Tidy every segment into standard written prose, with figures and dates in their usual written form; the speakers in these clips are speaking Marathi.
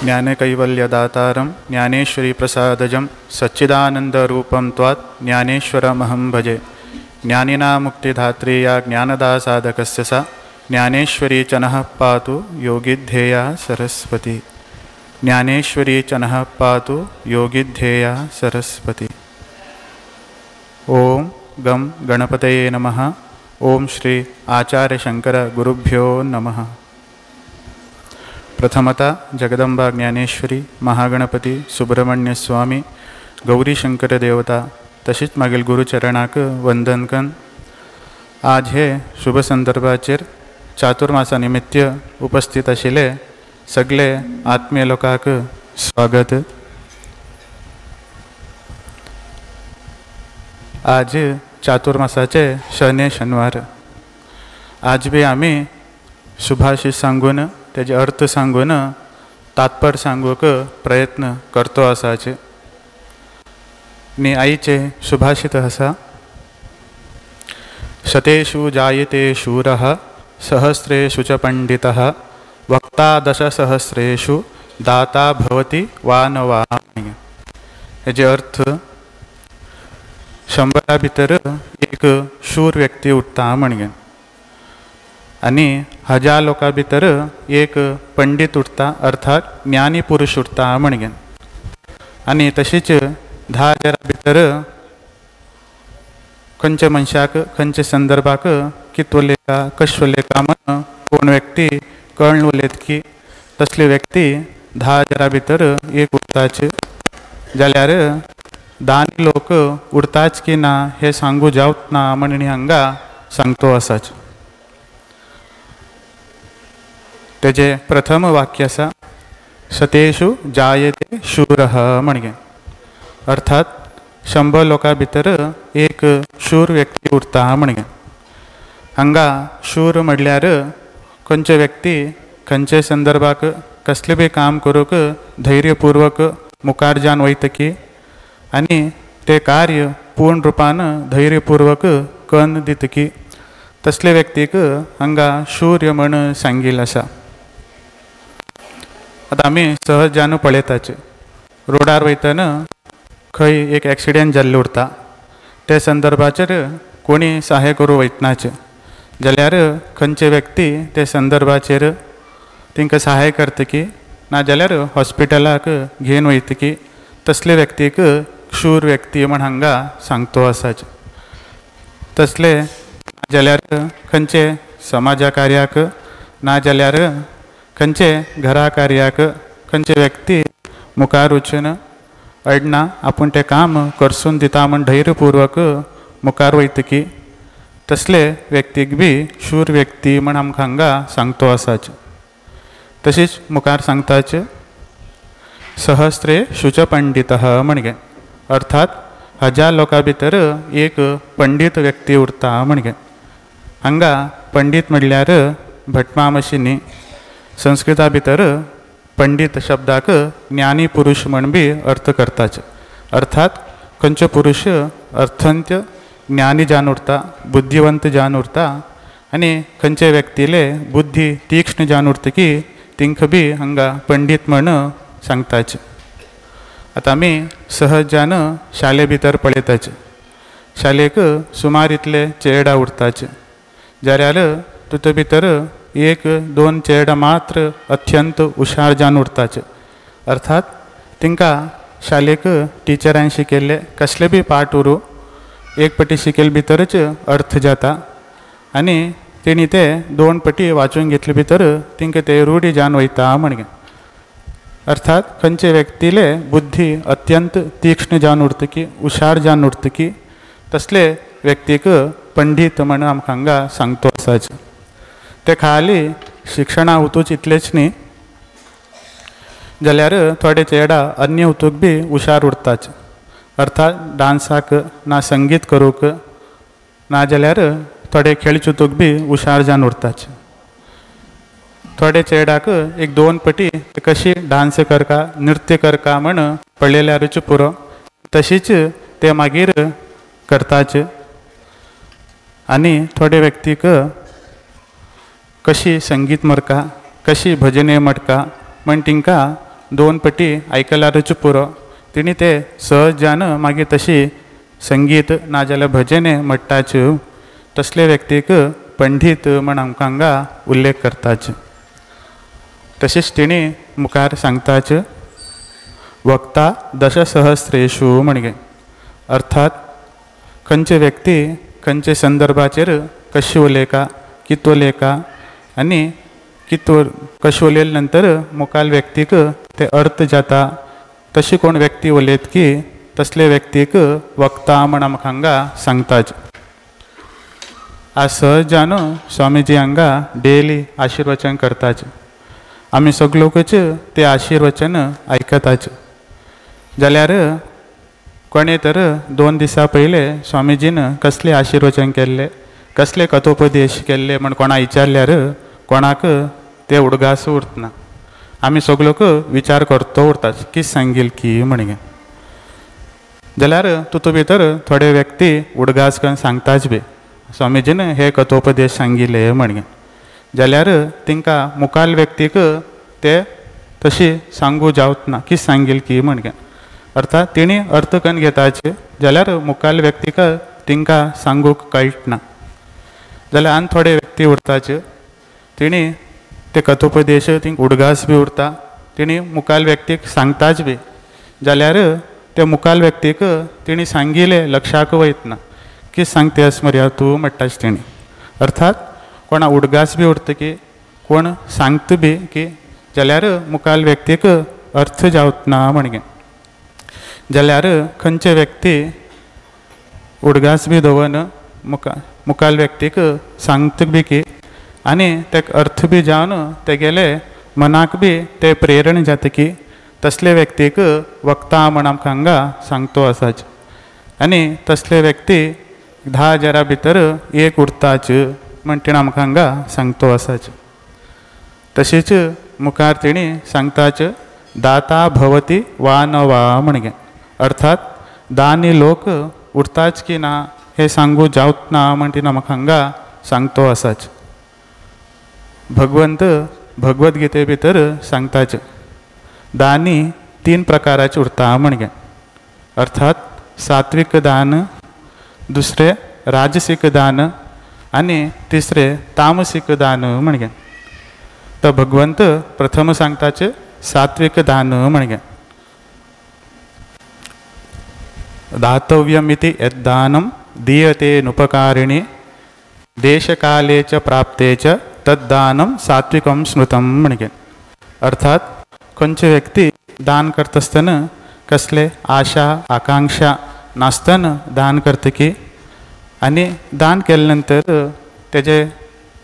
ज्ञानकैवल्यदातारं ज्ञानेश्वरीप्रसादजं सच्चिदानन्दरूपं त्वात् ज्ञानेश्वरमहं भजे। ज्ञानिना मुक्तिधात्री या ज्ञानदासाधकस्य सा ज्ञानेश्वरी च नः पातु योगिध्येया सरस्वती। ज्ञानेश्वरी च नः पातु योगिध्येया सरस्वती। ओम गम गणपतये नमः। ओम श्री आचार्य शंकर गुरुभ्यो नमः। प्रथमतः जगदंबा ज्ञानेश्वरी, महागणपती, सुब्रह्मण्य स्वामी, गौरी शंकर देवता तशीच मागील गुरुचरणाक वंदन कन आज हे शुभ संदर्भाचेर चातुर्मासा निमित्त उपस्थित आशिल्ले सगळे आत्मीय लोकांक स्वागत। आज चातुर्मासाचे शनिवार। आज बी आम्ही शुभाशीष सांगून त्याचे अर्थ सांगून तात्पर्य सांगूक प्रयत्न करतो आसाचे। नी आईचे सुभाषित आसा, शतेषु जायते शूरः सहस्रेषु च पंडितः वक्ता दशसहस्रेषु दाता भवति वानवान्। हेजे अर्थ 100 भितर एक शूर व्यक्ती उठता म्हणगेन आणि 1000 लोकां भितर एक पंडित उठता अर्थात ज्ञानी पुरुष उठता म्हणगेन आणि तशीच 10,000 भितर खंयचे मनशाक खंयचे संदर्भाक कित उलयता कशें उलयता म्हण कोण व्यक्ती कळून उलयत की तसली व्यक्ती 10,000 भितर एक उरताच। जाल्यार दानी लोक उरताच की ना हे सांगू जावत ना म्हणून हांगा सांगतो आसाच। तेजे प्रथम वाक्य आसा, शतेषु जायते शूरः म्हणगे अर्थात 100 लोकां भितर एक शूर व्यक्ती उरता म्हणगे। हांगा शूर म्हणल्यार खंयचे व्यक्ती खंयचे संदर्भाक कसले बी काम करूक धैर्यपूर्वक मुखार जावन वयतकी आनी ते कार्य पूर्ण रूपान धैर्यपूर्वक कन्न दितकी तसले व्यक्तीक हांगा शूर्य म्हण सांगिल्ल आसा। आतां आमी सहज जावन पळयताचे, रोडार वयतना खंय एक एक्सिडेंट जाल्लो उरता, ते संदर्भाचेर कोणी सहाय करूं वयतनाचे, जाल्यार खंयचे व्यक्ती ते संदर्भाचेर तांकां सहाय करतकी ना जाल्यार हॉस्पिटलाक घेवन वयतकी तसले व्यक्तीक शूर व्यक्ती म्हण हांगा सांगतो आसाच। तसले जाल्यार खंयचे समाजा कार्याक ना जाल्यार खंयचे घरा कार्याक खंयचे व्यक्ती मुखार वचून अडना आपूण तें काम करसून दिता म्हण धैर्यपूर्वक मुखार वयतकी तसले व्यक्तीक बी शूर व्यक्ती म्हण आमकां हांगा सांगतो आसाच। तशीच मुखार सांगताच, सहस्रेषु च पंडितः म्हणगे अर्थात 1000 लोकां भितर एक पंडित व्यक्ती उरता म्हणगे। हांगा पंडित म्हणल्यार भटमामशी न्ही, संस्कृता भितर पंडित शब्दाक ज्ञानी पुरुष म्हण बी अर्थ करताच। अर्थात खंयचो पुरुष अर्थंत ज्ञानी जावन उरता, बुद्धिवंत जावन उरता आनी खंयचे व्यक्तीले बुद्धी तीक्ष्ण जावन उरतकी तिंका बी हांगा पंडित म्हण सांगताच। आतां आमी सहज जावन शाले भितर पळयताच, शालेक सुमार इतले चेडा उरताच, जाल्यार तुजे भितर 1-2 चेडा मात्र अत्यंत हुशार जावन उरताच। अर्थात तिंका शालेक टिचरान शिकयल्ले कसले बी पाठ उरूं एक पटी शिकयले भितरच अर्थ जाता आनी तेणी ते 2 पटी वाचून घेतले भितर तिंका ते रूढी जावन वयता म्हणगे। अर्थात खंयचे व्यक्तीले बुद्धी अत्यंत तीक्ष्ण जावन उरतकी हुशार जावन उरतकी तसले व्यक्तीक पंडित म्हण आमकां हांगा सांगतो आसाच। ते खाली शिक्षणा उतूच इतलेच न्ही, जाल्यार थोडे चेडा अन्य उतूक बी हुशार उरताच। अर्थात डान्साक ना संगीत करूंक ना जाल्यार थोडे खेळ चितूक बी हुशार जावन उरताच। थोडे चेडाक 1-2 पटी कशी डान्स करता नृत्य करता म्हण पळयल्यारूच पुरो तशीच ते मागीर करताच। आनी थोडे व्यक्तीक कशी संगीत म्हणका कशी भजने म्हणका म्हण तिंका दोन पटी आयकल्यारूच पुरो. तिणी ते सहजान मागीर तशी संगीत नाजाल्यार भजने म्हणटाच तसले व्यक्तीक पंडित म्हण आमकां हांगा उल्लेख करताच. तशेंच तिणी मुखार सांगताच वक्ता दशसहस्रेषु म्हणगे. अर्थात खंयचे व्यक्ती खंयचे संदर्भाचेर कशी उलयता कित उलयता आनी कशी उलयले नंतर मुखाल व्यक्तीक ते अर्थ जाता तशी कोण व्यक्ती उलयत की तसले व्यक्तीक वक्ता म्हण आमकां हांगा सांगताच. आज सहजान स्वामीजी हांगा डेली आशिर्वचन करताच. आमी सगळोकच ते आशिर्वचन आयकताच. जाल्यार कोणे तर 2 दिसा पयले स्वामीजीन कसले आशिर्वचन केल्ले कसले कथोपदेश केल्ले म्हण कोणा विचारल्यार कोणाक ते उडगास उरतना. आमी सगळोक विचार करतो उरतात की सांगील की म्हणगे. जाल्यार तुतू भितर थोडे व्यक्ती उडगास करून सांगताच बी स्वामीजीन हे कथोपदेश सांगिल्ले म्हणगे. जाल्यार तिंकां मुखाल व्यक्तीक ते तशी सांगू जावतना की सांगील की म्हणगे. अर्थात तिणी अर्थ करून घेताचे जाल्यार मुखाल व्यक्तीक तिंकां सांगूक कळटना. जाल्यार आनी थोडे व्यक्ती उरताचे तिणी ते कथोपदेश तिंक उडगास बी उरता. तिणी मुखाल व्यक्तीक सांगताच बी जाल्यार ते मुखाल व्यक्तीक तिणी सांगिले लक्षाक वयतना की सांगतेस मर्या तूं म्हणटाच तिणी. अर्थात कोणा उडगास बी उरता की कोण सांगता बी की जाल्यार मुखाल व्यक्तीक अर्थ जावतना म्हणगे. जाल्यार खंयचे व्यक्ती उडगास बी दवन मुखाल व्यक्तीक सांगता बी की आनी तेका अर्थ बी जावन तेगेले मनाक बी ते प्रेरण जाता की तसले व्यक्तीक वक्ता म्हण आमकां हांगा सांगतो आसाच. आनी तसले व्यक्ती 10,000 भितर एक उरताच म्हण तिणें आमकां हांगा सांगतो आसाच. तशीच मुखार तिणी सांगताच दाता भवती वा न वा म्हणगे. अर्थात दानी लोक उरताच की ना हे सांगू जावत ना म्हण तिणें म्हाका हांगा सांगतो आसाच. भगवंत भगवद्गीते भितर सांगताच दानी 3 प्रकाराचे उरता म्हणगे. अर्थात सात्विक दान, दुसरे राजसिक दान आनी तिसरे तामसिक दान म्हणगे. तर भगवंत प्रथम सांगताच सात्विक दान म्हणगे. दातव्यमिति यद्दानं दीयते नुपकारिणी देशकाले च प्राप्ते च तद्दानं सात्विकं स्मृतं म्हणगे. अर्थात खंयचे व्यक्ती दान करता आसतना कसले आशा आकांक्षा नासतना दान करता की आनी दान केले नंतर तेजे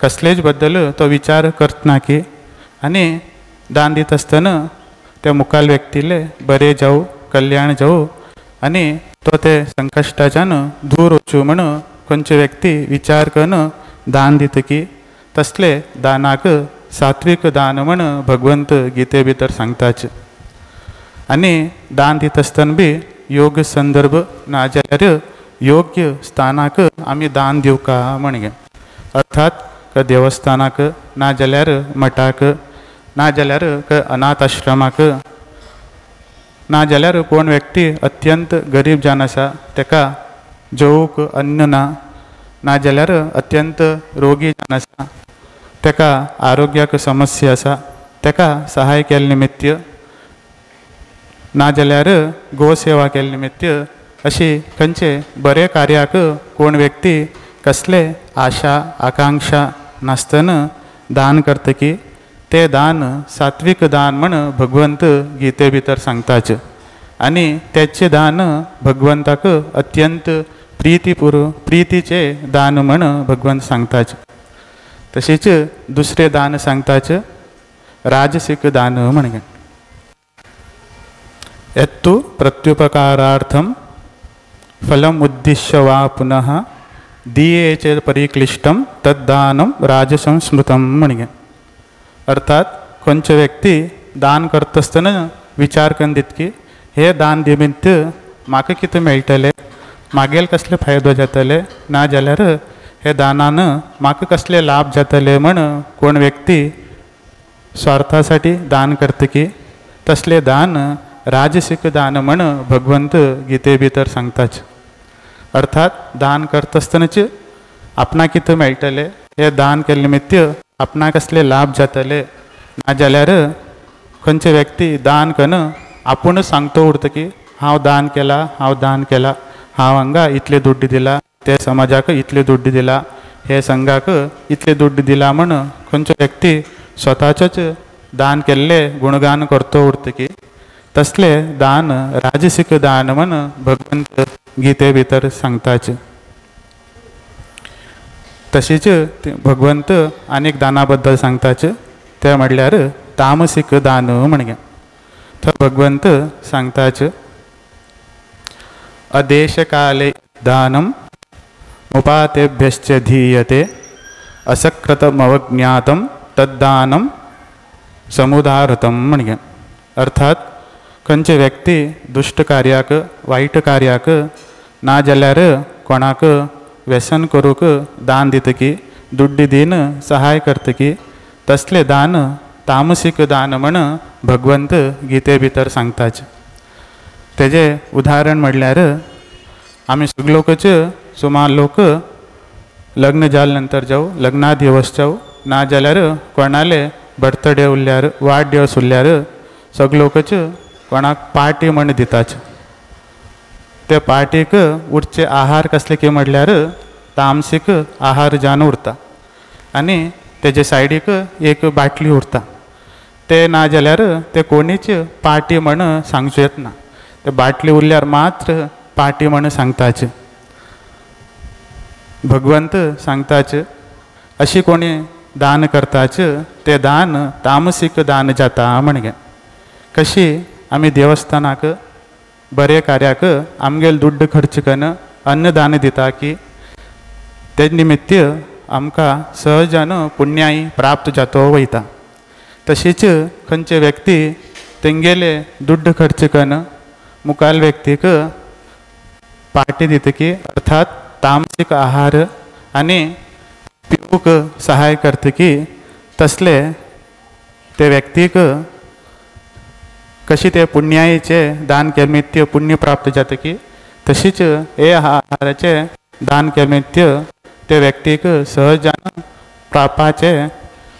कसलेच बद्दल तो विचार करतना की आनी दान दिता आसतना त्या मुखाल व्यक्तीले बरें जावं कल्याण जावं आनी तो ते संकश्टाच्यान दूर वचूं म्हण खंयचे व्यक्ती विचार करून दान दिता की तसले दानाक सात्विक दान म्हण भगवंत गीते भितर सांगताच. आनी दान दिता आसतना बी योग्य संदर्भ ना जाल्यार योग्य स्थानाक आमी दान दिवका म्हणगे. अर्थात देवस्थानाक ना जाल्यार मठाक ना जाल्यार अनाथ आश्रमाक ना जाल्यार कोण व्यक्ती अत्यंत गरीब जावन आसा तेका जेवूक अन्न ना ना जाल्यार अत्यंत रोगी जावन आसा तेका आरोग्याक समस्या आसा तेका सहाय केले निमित्त ना जाल्यार गोसेवा केले निमित्त अशी खंयचे बरे कार्याक कोण व्यक्ती कसले आशा आकांक्षा नासतना दान करता की ते दान सात्विक दान म्हण भगवंत गीते भितर सांगताच. आनी तेचे दान भगवंताक अत्यंत प्रितीचे दान म्हण भगवंत सांगताच. तशेंच दुसरे दान सांगताच राजसिक दान म्हणगे. यत्तु प्रत्युपकारार्थम फलम उद्दिश्य वा पुनः दीयेचे परिक्लिष्टम तद्दानं राजसंस्मृतं म्हणगे. अर्थात खंयचे व्यक्ती दान करता आसतना विचार करून दिता की हे दान निमित्त म्हाका कितें मेळटलें मागेल कसले फायदो जातले ना जाल्यार हे दानान म्हाका कसले लाभ जातले म्हण कोण व्यक्ती स्वार्थासाठी दान करता की तसले दान राजसिक दान म्हण भगवंत गीते भितर सांगताच. अर्थात दान करता आसतनाच आपणाक कितें मेळटले, हे दान केले निमित्त आपणाक कसले लाभ जातले, नाजाल्यार खंयचे व्यक्ती दान कन आपूण सांगतो उरता की हांव दान केला, हांव दान केला, हांव हांगा इतले दुड्ड दिला, ते समाजाक इतले दुड्ड दिला, हे संघाक इतले दुड्ड दिला म्हण खंयचो व्यक्ती स्वताचोच दान केल्ले गुणगान करतो उरता की तसले दान राजसिक दान म्हण भगवंत गीते भितर सांगताच. तशीच भगवंत अनेक दाना बद्दल सांगताच, ते म्हणल्यार तामसिक दान म्हणगे. तर भगवंत सांगताच अदेशकाले दानम उपातेभ्यश्च धीयते असकृतमवज्ञातम तद्दानम समुदाहृतम म्हणगे. अर्थात खंयचे व्यक्ती दुष्ट कार्याक, वाईट कार्याक, ना जाल्यार कोणाक व्यसन करूक दान दितकी, दुड्ड दिन सहाय करतकी तसले दान तामसिक दान म्हण भगवंत गीते भितर सांगताच. तेजे उदाहरण म्हणल्यार आमी सगळोकच सुमार लोक लग्न जाले नंतर जावं, लग्ना दिवस जावं, ना जाल्यार कोणाले बर्थडे उरल्यार, वाडदिवस उरल्यार सगळोकच कोणाक पार्टी म्हण दिताच. ते पार्टीक उरचे आहार कसले की म्हटल्यार तामसीक आहार जावन उरता आनी तेजे सायडीक एक बाटली उरता. ते ना जाल्यार ते कोणीच पार्टी म्हण सांगचो येतना, ते बाटली उरल्यार मात्र पार्टी म्हण सांगताच. भगवंत सांगताच अशी कोणी दान करताच ते दान तामसीक दान जाता म्हणगे. कशी आमी देवस्थानाक बरे कार्याक आमगेल दुड्ड खर्च कन अन्नदान दिता की ते निमित्त आमकां सहजान पुण्याई प्राप्त जातो वयता. तशीच खंयचे व्यक्ती तेंगेले दुड्ड खर्च कन मुखाल व्यक्तीक पार्टी दितकी, अर्थात तामसीक आहार आनी पिवूक सहाय करतकी तसले ते व्यक्तीक कशी ते पुण्याईचे दान केले निमित्त पुण्य प्राप्त जाता की तशीच हे आहाराचे दान केले निमित्त ते व्यक्तीक सहजान प्रापाचे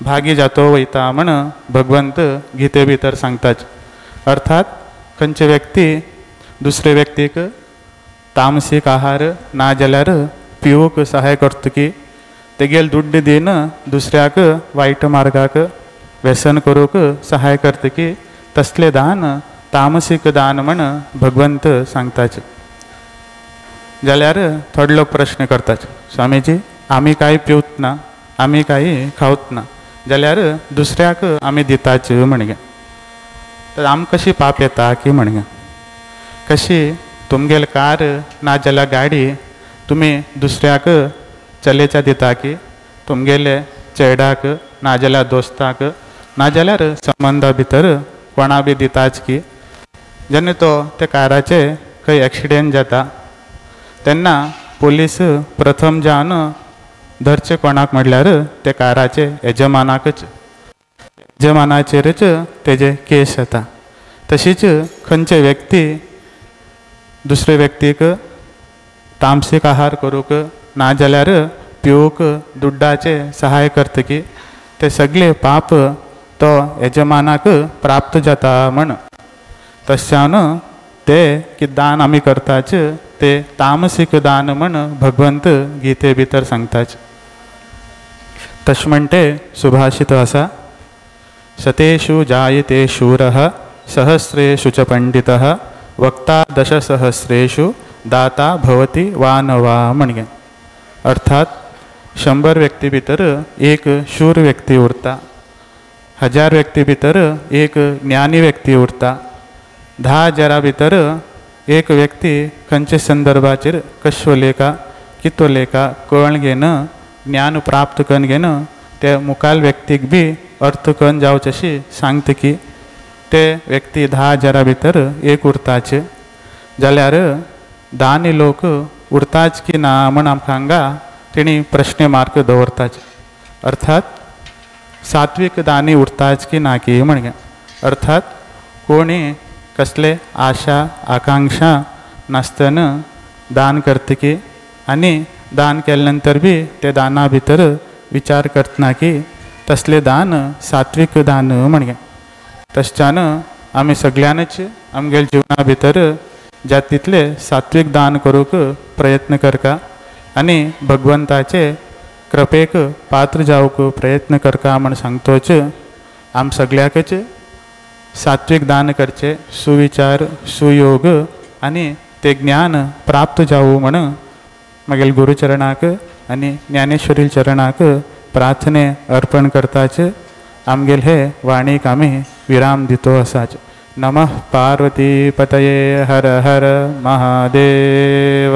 भागी जातो वयता म्हण भगवंत गीते भितर सांगताच. अर्थात खंयचे व्यक्ती दुसरे व्यक्तीक तामसीक आहार ना जाल्यार पिवूक सहाय करतकी तेगेल दुड्ड दिन दुसऱ्याक वायट मार्गाक व्यसन करूक सहाय करतकी तसले दान तामसीक दान म्हण भगवंत सांगताच. जाल्यार थोडे लोक प्रश्न करतात, स्वामीजी आमी कांय पिवत ना, आमी कांय खावत ना, जाल्यार दुसऱ्याक आमी दिताच म्हणगे. तर आमकां कशी पाप येता की म्हणगे. कशी तुमगेल कार ना जाल्यार गाडी तुमी दुसऱ्याक चलेच्या दिता की तुमगेले चेडाक ना जाल्यार दोस्ताक ना जाल्यार संबंधा भितर कोणा बी दिताच की जेन्ना तो त्या काराचे खंय एक्सिडेंट जाता तेन्ना पुलीस प्रथम जावन धरचे कोणाक म्हटल्यार ते काराचे यजमानाकच, यजमानाचेरच तेजे केस येता. तशीच खंयचे व्यक्ती दुसरे व्यक्तीक तामसीक आहार करूक ना जाल्यार पिवूक दुड्डाचे सहाय करतकी ते सगळे पाप तो यजमानाक प्राप्त जाता म्हण. तशान ते की दान आमी करताच ते तामसीक दान म्हण भगवंत गीते भितर सांगताच. तश म्हणटे सुभाषित आसा, शतेषु जायते शूरः सहस्रेषु च पंडितः वक्ता दशसहस्रेषु दाता भवती वा न वा म्हणगे. अर्थात 100 व्यक्ती भितर एक शूर व्यक्ती उरता, 1000 व्यक्ती भितर एक ज्ञानी व्यक्ती उरता, 10,000 भितर एक व्यक्ती खंयचे संदर्भाचेर कशें उलयता, कितें उलयता कळण घेन ज्ञान प्राप्त करून घेन ते मुखाल व्यक्तीक बी अर्थ करून जावचे अशी सांगता की ते व्यक्ती 10,000 भितर एक उरताच. जाल्यार दानी लोक उरताच की ना म्हण आमकां हांगा तेणी प्रश्न मार्क दवरताच. अर्थात सात्विक दानी उरताच की ना की म्हणगे. अर्थात कोणी कसले आशा आकांक्षा नासतना दान करता की आणि दान केल्यानंतर बी ते दाना भितर विचार करतना की तसले दान सात्विक दान म्हणगे. तशच्यान आमी सगळ्यांनीच आमगे जिवना भितर जातीतले सात्विक दान करूक प्रयत्न करका आणि भगवंताचे कृपेक पात्र जावूक प्रयत्न करका म्हण सांगतोच आम सगळ्याकच सात्विक दान करचे, सुविचार सुयोग आणि ते ज्ञान प्राप्त जावू म्हण मागील गुरुचरणाक आणि ज्ञानेश्वरी चरणाक प्रार्थने अर्पण करताच आमगेल हे वाणीक आमी विराम दितो असाच. नमः पार्वती पतये हर हर महादेव.